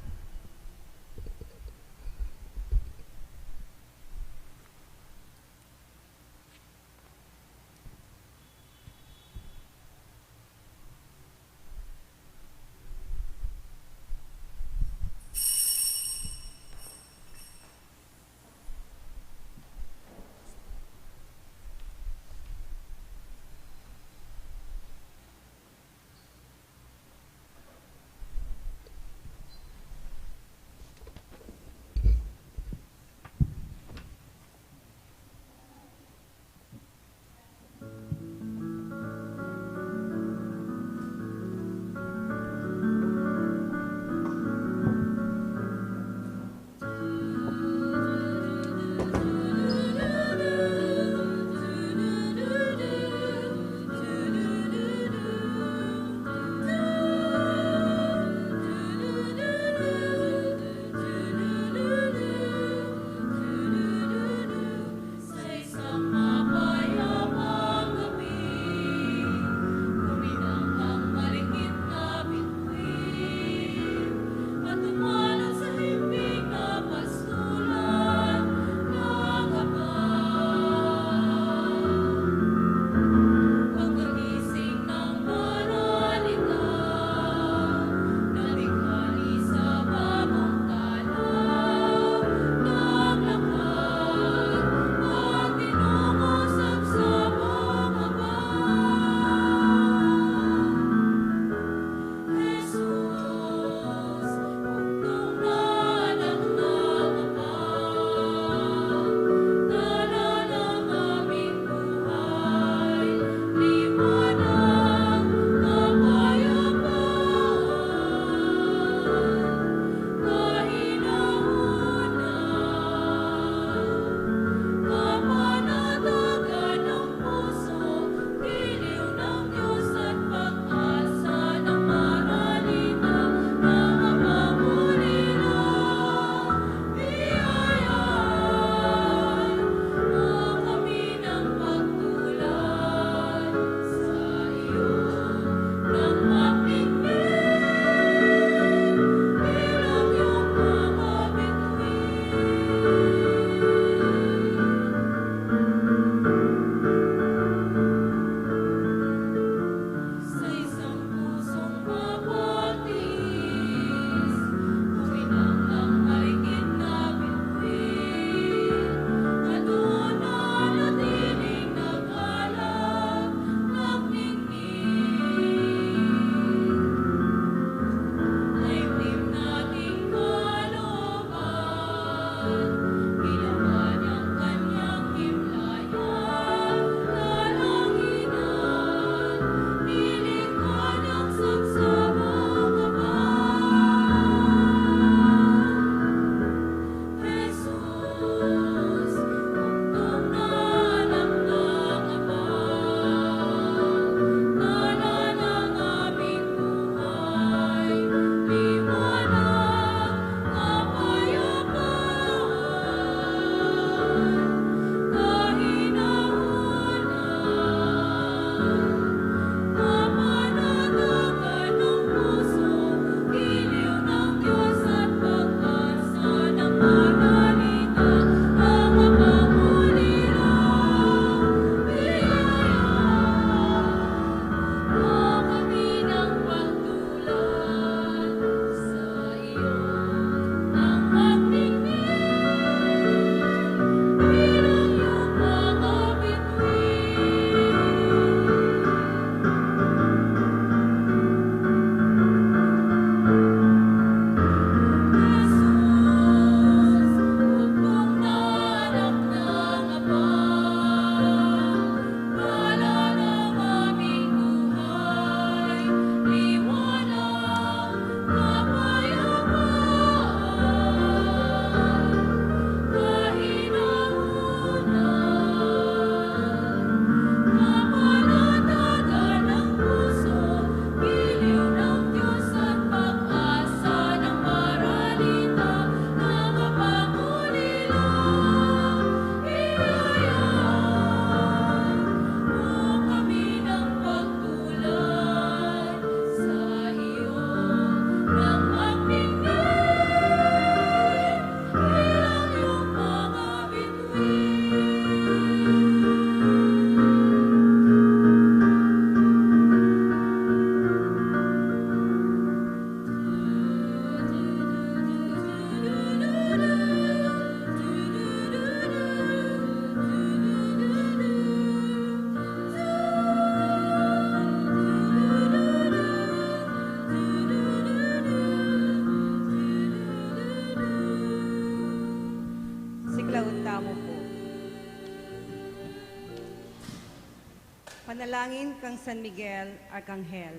Panalangin kang San Miguel, Arkanghel.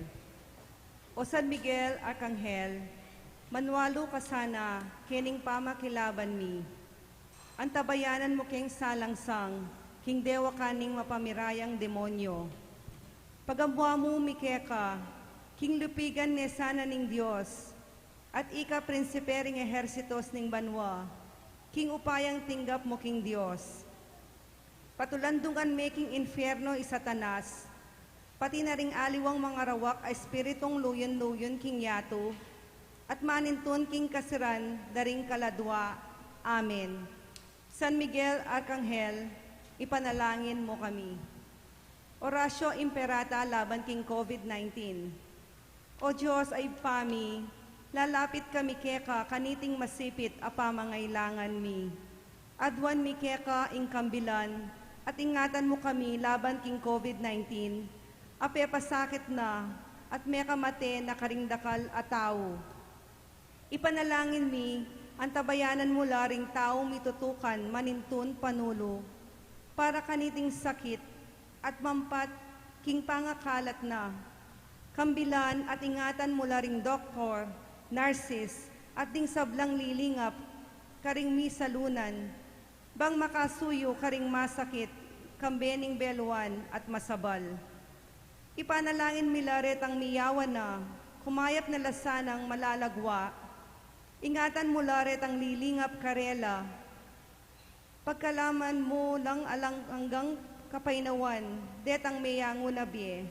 O San Miguel, Arkanghel, manwalo ka sana, kining pamakilaban mi. Antabayanan mo king salangsang, king dewa kaning mapamirayang demonyo. Pagamwa mo mikeka, king lupigan ni sana ning Diyos, at ika prinsipering ehersitos ning banwa, king upayang tinggap mo king Diyos. Patulandungan making infierno isatanas, pati na ring aliwang mga rawak ay espiritong luyon-luyon king yato, at manintun king kasiran daring kaladwa. Amen. San Miguel Arkanghel, ipanalangin mo kami. Orasyo Imperata laban king COVID-19. O Diyos ay pami, lalapit kami keka kaniting masipit a pamangailangan mi. Adwan mi keka ing kambilan, at ingatan mo kami laban king COVID-19, ape pasakit na, at may kamate na karingdakal a tao. Ipanalangin mi, antabayanan mo laring tao mitutukan manintun panulo, para kaniting sakit, at mampat king pangakalat na. Kambilan at ingatan mo laring doktor, nurses, at ding sablang lilingap, karing mi salunan, bang makasuyo karing masakit, kambening beluan at masabal. Ipanalangin milaret ang miyawan na, kumayap na lasanang malalagwa, ingatan mo laret ang lilingap karela, pagkalaman mo lang alang hanggang kapainawan, detang mayango na biye.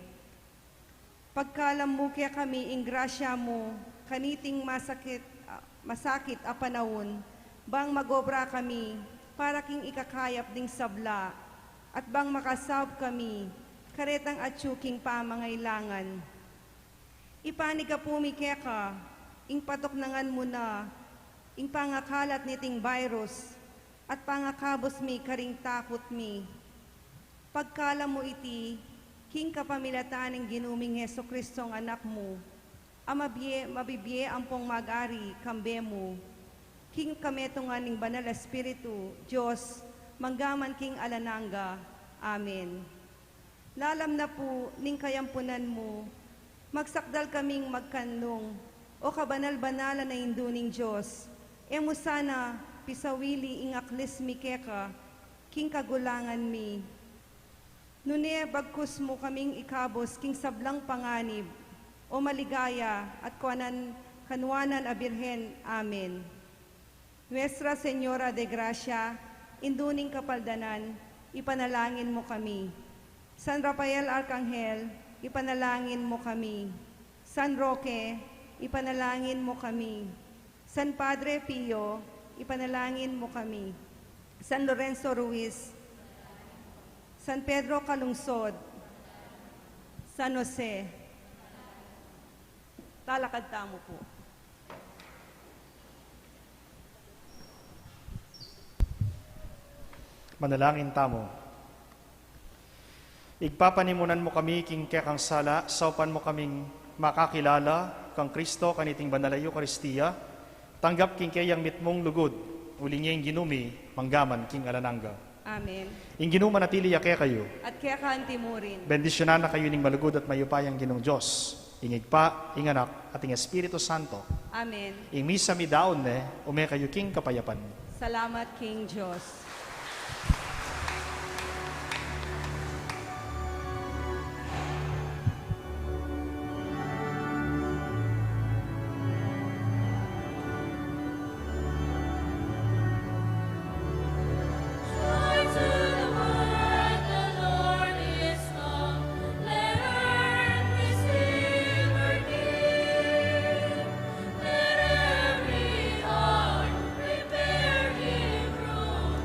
Pagkalam mo kaya kami, ingrasya mo, kaniting masakit a panahon, bang magobra kami, para king ikakayap ding sabla, at bang makasab kami, karetang atsuking pamangailangan. Ipani ka pumikeka, ing patoknangan mo na, ing pangakalat niting virus, at pangakabos mi karing takot mi. Pagkala mo iti, king kapamilatan ng ginuming Heso Kristong anak mo, mabibye ampong mag-ari, kambe mo, king kametungan ng banal espiritu, Diyos, manggaman king alananga. Amen. Lalam na po, ning kayampunan mo, magsakdal kaming magkanlong, o kabanal-banalan na induning Diyos, emo sana, pisawili ingaklis mi keka, king kagulangan mi. Nune bagkus mo kaming ikabos, king sablang panganib, o maligaya, at kanwanan a Birhen. Amen. Nuestra Señora de Gracia, induning kapaldanan, ipanalangin mo kami. San Rafael Arkanghel, ipanalangin mo kami. San Roque, ipanalangin mo kami. San Padre Pio, ipanalangin mo kami. San Lorenzo Ruiz, San Pedro Calungsod, San Jose. Talakad tamo po. Manalangin tamo. Igpapanimunan mo kami king kekang sala, saupan mo kaming makakilala kang Kristo kaniting banal a Eucharistia, tanggap king kayang mitmong lugod, ulinging ginumi, manggaman king alananga. Amen. Ing ginuma natili yake kayo. At kaya kantimurin. Bendisyonan na kayo ning malugod at mayupayang ginong Diyos. Ingigpa, inganak, at ing Espiritu Santo. Amen. Ing misa mi daon ume kayo king kapayapan. Salamat King Diyos. Joy to the world, the Lord is come. Let earth receive her King. Let every heart prepare Him room.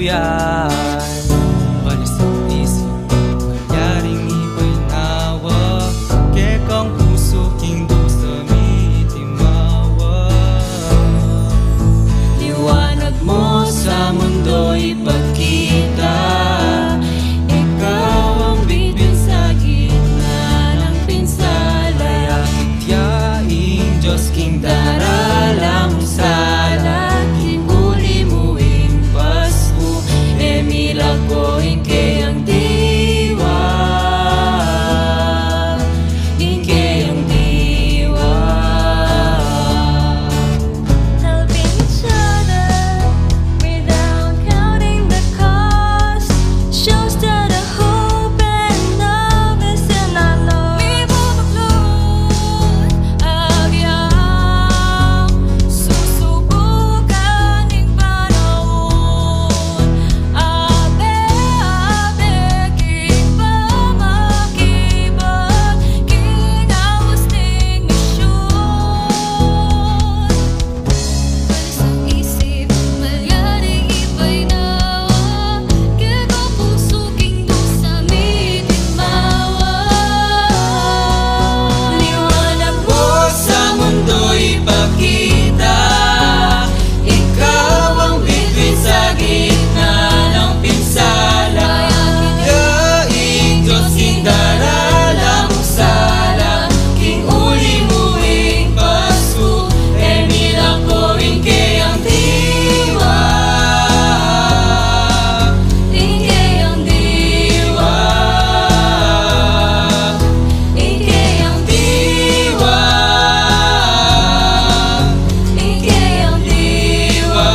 kaluyan. Walis ang isip, mayyaring iba'y nawa, kekang puso king sa mitimawa. Liwanag mo sa mundo ipagkita, ikaw ang bituin sa gitna ng pinsala. Yaing Diyos king daralang sala, huli muing Pasko, emila ko ingke ang diwa, ingke ang diwa. Helping each other without counting the cost shows that the hope and love is in our Lord. May bumaklod agyang susubukan ng panahon. Abe king pamakibat, kinawas ning misyon. Walis ang isip, malyaring iba'y nawa, kekang puso king sa mitimawa. Liwanag mo sa mundo ipakita, ikaw ang bituin sa gitna ng pinsala. Yaing Diyos king daralang sala, king uli muing Pasko, emila ko ingke ang diwa, Ingke ang diwa, ingke ang diwa, ingke ang diwa.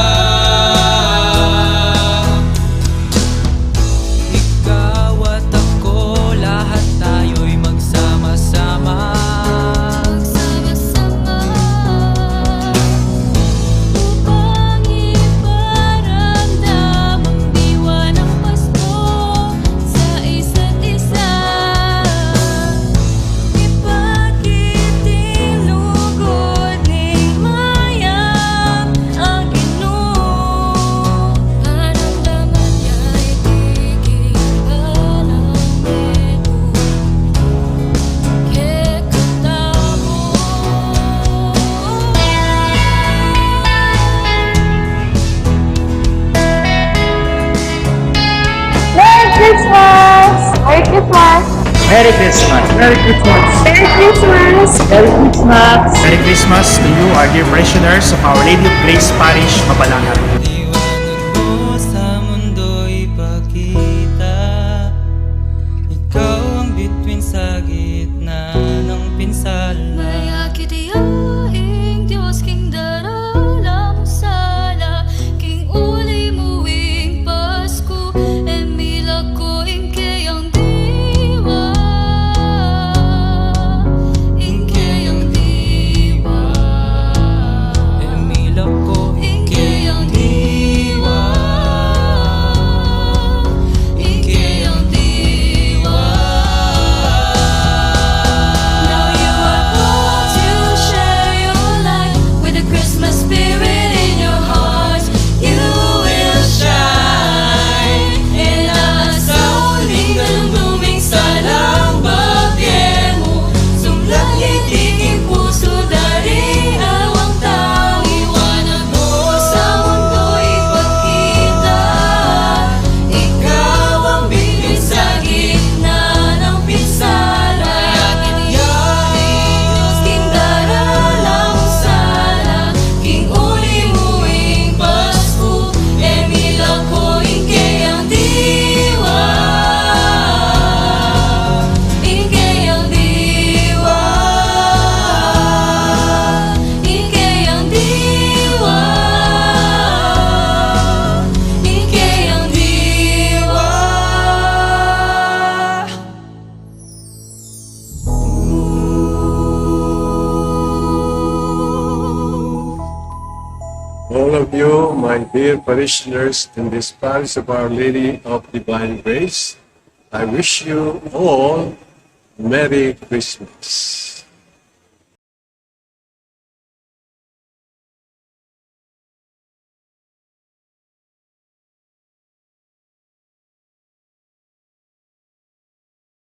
Ikaw at ako, lahat tayo'y magsama-sama. magsama-sama upang iparamdam ang diwa ng Pasko sa isa't isa. Ipagkiting lugod ning mayam ang Ginoo, maramdaman niya'y tigil balang medo, kekatamo. Merry Christmas! Merry Christmas! Merry Christmas! Merry Christmas! Merry Christmas! Merry Christmas! Merry Christmas to you, our dear parishioners of Our Lady of Grace Parish, Mabalangan. Liwanag mo sa mundo ipakita, ikaw ang bituin sa gitna ng pinsala. Mayakit yaing Diyos king daralang sala, king uli muing Pasko, emila ko ingke ang diwa, ingke ang diwa, Emila ko ingke ang diwa, ingke ang diwa. Now you are called to share your light with the Christmas spirit in your heart. You will shine in us. Sauling galumduming salang bagyemo, sumlang itiging puso dari awang tao. Iwanag mo sa mundo ipagkita, ikaw ang bituin sa gitna ng pinsala. Diyos king daralang sala, king uli muing Pasko, emila ko ingke ang diwa, ingke ang diwa, ingke ang diwa, ingke ang diwa. All of you, my dear parishioners in this parish of Our Lady of Divine Grace, I wish you all Merry Christmas.